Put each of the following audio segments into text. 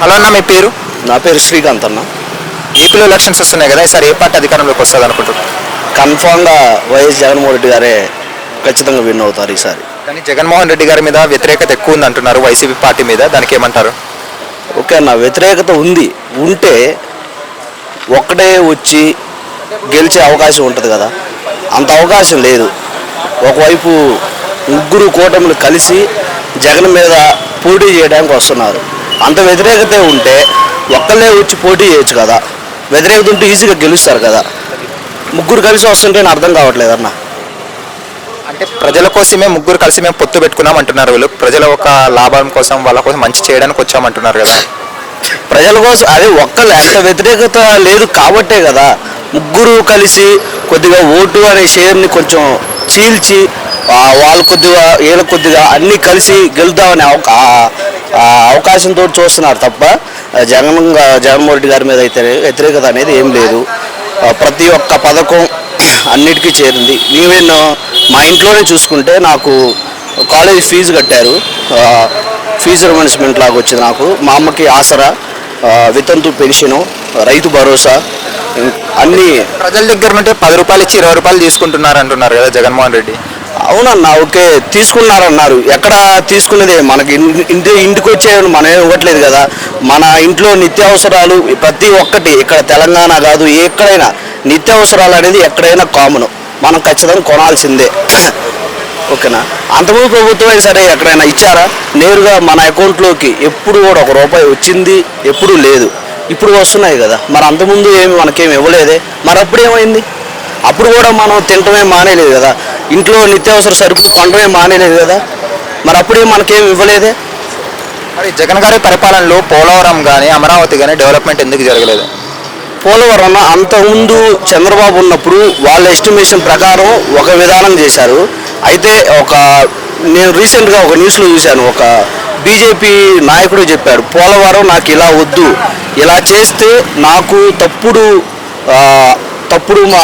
Hello అన్న, మీ పేరు? నా పేరు శ్రీకాంత్ అన్న. ఏపీలో ఎలక్షన్స్ వస్తున్నాయి కదా, ఈసారి ఏ పార్టీ అధికారంలోకి వస్తుంది అనుకుంటున్నారు? కన్ఫామ్గా వైఎస్ జగన్మోహన్ రెడ్డి గారే ఖచ్చితంగా విన్ అవుతారు ఈసారి. కానీ జగన్మోహన్ రెడ్డి గారి మీద వ్యతిరేకత ఎక్కువ ఉంది అంటున్నారు వైసీపీ పార్టీ మీద, దానికి ఏమంటారు? ఓకే అన్న, వ్యతిరేకత ఉంటే ఒక్కడే వచ్చి గెలిచే అవకాశం ఉంటుంది కదా, అంత అవకాశం లేదు. ఒకవైపు ముగ్గురు కూటములు కలిసి జగన్ మీద పోటీ చేయడానికి వస్తున్నారు. అంత వ్యతిరేకత ఉంటే ఒక్కళ్ళే వచ్చి పోటీ చేయొచ్చు కదా, వ్యతిరేకత ఉంటే ఈజీగా గెలుస్తారు కదా. ముగ్గురు కలిసి వస్తుంటే నాకు అర్థం కావట్లేదు అన్న. అంటే ప్రజల కోసమే ముగ్గురు కలిసి మేము పొత్తు పెట్టుకున్నాం అంటున్నారు వీళ్ళు. ప్రజల ఒక లాభం కోసం, వాళ్ళ కోసం మంచి చేయడానికి వచ్చామంటున్నారు కదా. ప్రజల కోసం అదే ఒక్కళ్ళు అంత వ్యతిరేకత లేదు కాబట్టే కదా ముగ్గురు కలిసి కొద్దిగా ఓటు అనే షేర్ని కొంచెం చీల్చి వాళ్ళు కొద్దిగా వీళ్ళ కొద్దిగా అన్నీ కలిసి గెలుద్దామనే అవకాశంతో చూస్తున్నారు తప్ప జగన్మోహన్ రెడ్డి గారి మీద అయితే వ్యతిరేకత అనేది ఏం లేదు. ప్రతి ఒక్క పథకం అన్నిటికీ చేరింది. ఈవెన్ మా ఇంట్లోనే చూసుకుంటే నాకు కాలేజ్ ఫీజు కట్టారు, ఫీజు రిమబర్స్మెంట్ లాగా వచ్చింది నాకు. మా అమ్మకి ఆసరా, వితంతు పెన్షను, రైతు భరోసా అన్నీ ప్రజల దగ్గర నుండి 10 రూపాయలు ఇచ్చి 20 రూపాయలు తీసుకుంటున్నారు అంటున్నారు కదా జగన్మోహన్ రెడ్డి. అవునన్నా, ఓకే తీసుకున్నారన్నారు. ఎక్కడ తీసుకునేది మనకి ఇంటికి వచ్చేయని మనం ఇవ్వట్లేదు కదా. మన ఇంట్లో నిత్యావసరాలు ప్రతి ఒక్కటి ఇక్కడ తెలంగాణ కాదు ఎక్కడైనా నిత్యావసరాలు అనేది ఎక్కడైనా కామన్, మనం ఖచ్చితంగా కొనాల్సిందే. ఓకేనా, అంతకుముందు ప్రభుత్వమే సరే ఎక్కడైనా ఇచ్చారా? నేరుగా మన అకౌంట్లోకి ఎప్పుడు కూడా 1 రూపాయి వచ్చింది ఎప్పుడూ లేదు. ఇప్పుడు వస్తున్నాయి కదా. మరి అంతకుముందు మనకేమి ఇవ్వలేదే, మరి అప్పుడు ఏమైంది? అప్పుడు కూడా మనం తినటమే మానేలేదు కదా, ఇంట్లో నిత్యావసర సరుకులు కొనడమే మానేలేదు కదా, మరి అప్పుడే మనకేమి ఇవ్వలేదే. మరి జగన్ గారి పరిపాలనలో పోలవరం కానీ అమరావతి కానీ డెవలప్మెంట్ ఎందుకు జరగలేదు? పోలవరం అంతకుముందు చంద్రబాబు ఉన్నప్పుడు వాళ్ళ ఎస్టిమేషన్ ప్రకారం ఒక విధానం చేశారు. అయితే నేను రీసెంట్గా ఒక న్యూస్లో చూశాను, ఒక బీజేపీ నాయకుడు చెప్పాడు, పోలవరం నాకు ఇలా వద్దు, ఇలా చేస్తే నాకు తప్పుడు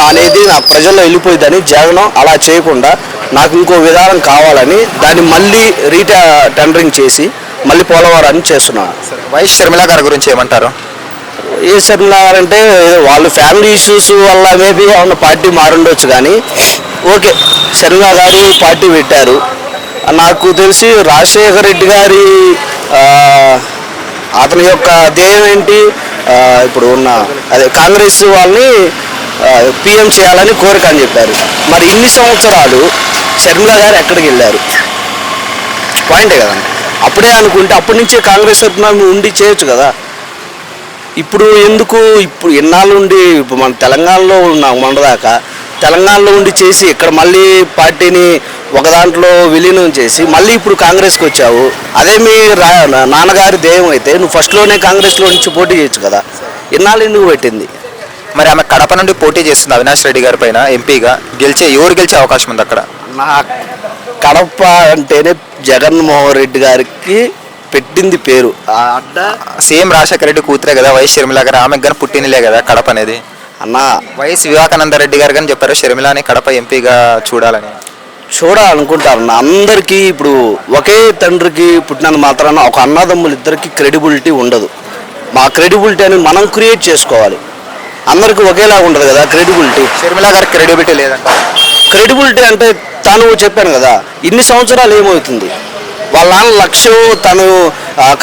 అనేది నా ప్రజల్లో వెళ్ళిపోయిందని. జగన్ అలా చేయకుండా నాకు ఇంకో విధానం కావాలని దాన్ని మళ్ళీ టెండరింగ్ చేసి మళ్ళీ పోలవరాన్ని చేస్తున్నాను. వైఎస్ షర్మిల గారి గురించి ఏమంటారు? ఏ షర్మిల గారు అంటే వాళ్ళు ఫ్యామిలీ ఇష్యూస్ వల్ల మేబీ ఏమన్నా పార్టీ మారుండొచ్చు, కానీ ఓకే షర్మిల గారు పార్టీ పెట్టారు. నాకు తెలిసి రాజశేఖర రెడ్డి గారి అతని యొక్క ధ్యేయం ఏంటి, ఇప్పుడు ఉన్న అదే కాంగ్రెస్ వాళ్ళని పిఎం చేయాలని కోరిక అని చెప్పారు. మరి ఇన్ని సంవత్సరాలు షర్మిల గారు ఎక్కడికి వెళ్ళారు? పాయింటే కదండి. అప్పుడే అనుకుంటే అప్పటి నుంచే కాంగ్రెస్ ఉండి చేయొచ్చు కదా. ఇప్పుడు ఎందుకు? ఇప్పుడు ఎన్నాళ్ళు ఉండి, ఇప్పుడు మన తెలంగాణలో ఉన్నాం మొన్నదాకా, తెలంగాణలో ఉండి చేసి ఇక్కడ మళ్ళీ పార్టీని ఒక దాంట్లో విలీనం చేసి మళ్ళీ ఇప్పుడు కాంగ్రెస్కి వచ్చావు. అదే మీ నాన్నగారి ధ్యేయం అయితే నువ్వు ఫస్ట్లోనే కాంగ్రెస్లో నుంచి పోటీ చేయొచ్చు కదా. ఎన్నాళ్ళు ఎందుకు పెట్టింది? మరి ఆమె కడప నుండి పోటీ చేస్తుంది అవినాష్ రెడ్డి గారి పైన ఎంపీగా. ఎవరు గెలిచే అవకాశం ఉంది అక్కడ? నా కడప అంటేనే జగన్మోహన్ రెడ్డి గారికి పెట్టింది పేరు. అడ్డ సేమ్ రాజశేఖర రెడ్డి కూతురే కదా వైఎస్ షర్మిల గారు, ఆమెకు కానీ పుట్టినలే కదా కడప అనేది. అన్న వైఎస్ వివేకానంద రెడ్డి గారు కానీ చెప్పారు షర్మిలని కడప ఎంపీగా చూడాలనుకుంటారు. అందరికీ ఇప్పుడు ఒకే తండ్రికి పుట్టినంత మాత్రాన ఒక అన్నదమ్ములు ఇద్దరికి క్రెడిబిలిటీ ఉండదు. మా క్రెడిబిలిటీ అనేది మనం క్రియేట్ చేసుకోవాలి. అందరికీ ఒకేలా ఉండదు కదా క్రెడిబిలిటీ. షర్మిల గారికి క్రెడిబిలిటీ లేదంట. క్రెడిబిలిటీ అంటే తను చెప్పాను కదా, ఇన్ని సంవత్సరాలు ఏమవుతుంది, వాళ్ళ నాన్న లక్ష్యం తను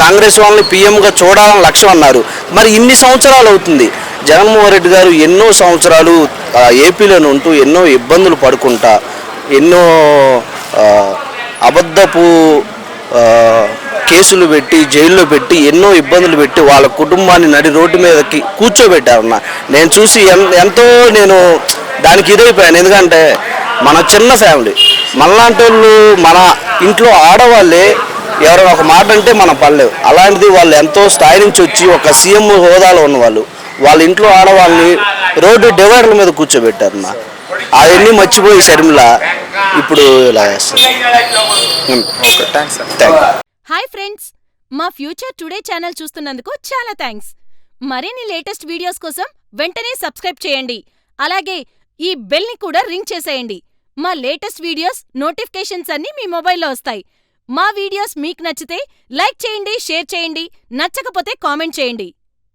కాంగ్రెస్ వాళ్ళని పిఎంగా చూడాలని లక్ష్యం అన్నారు. మరి ఇన్ని సంవత్సరాలు అవుతుంది. జగన్మోహన్ రెడ్డి గారు ఎన్నో సంవత్సరాలు ఏపీలోనే ఉంటూ ఎన్నో ఇబ్బందులు పడుకుంటా, ఎన్నో అబద్ధపు కేసులు పెట్టి జైల్లో పెట్టి ఎన్నో ఇబ్బందులు పెట్టి వాళ్ళ కుటుంబాన్ని నడి రోడ్డు మీదకి కూర్చోబెట్టారన్న. నేను చూసి నేను దానికి ఇదైపోయాను. ఎందుకంటే మన చిన్న ఫ్యామిలీ, మనలాంటి వాళ్ళు, మన ఇంట్లో ఆడవాళ్ళే ఎవరైనా ఒక మాట అంటే మనం పడలేవు. అలాంటిది వాళ్ళు ఎంతో స్థాయి నుంచి వచ్చి ఒక సీఎం హోదాలో ఉన్నవాళ్ళు వాళ్ళ ఇంట్లో ఆడవాళ్ళని రోడ్డు డివైడర్ల మీద కూర్చోబెట్టారన్న. అవన్నీ మర్చిపోయి షర్మిల ఇప్పుడు ఇలా చేస్తారు. హాయ్ ఫ్రెండ్స్, మా ఫ్యూచర్ టుడే ఛానల్ చూస్తున్నందుకు చాలా థ్యాంక్స్. మరిన్ని లేటెస్ట్ వీడియోస్ కోసం వెంటనే సబ్స్క్రైబ్ చేయండి. అలాగే ఈ బెల్ ని కూడా రింగ్ చేసేయండి. మా లేటెస్ట్ వీడియోస్ నోటిఫికేషన్స్ అన్నీ మీ మొబైల్లో వస్తాయి. మా వీడియోస్ మీకు నచ్చితే లైక్ చేయండి, షేర్ చేయండి, నచ్చకపోతే కామెంట్ చేయండి.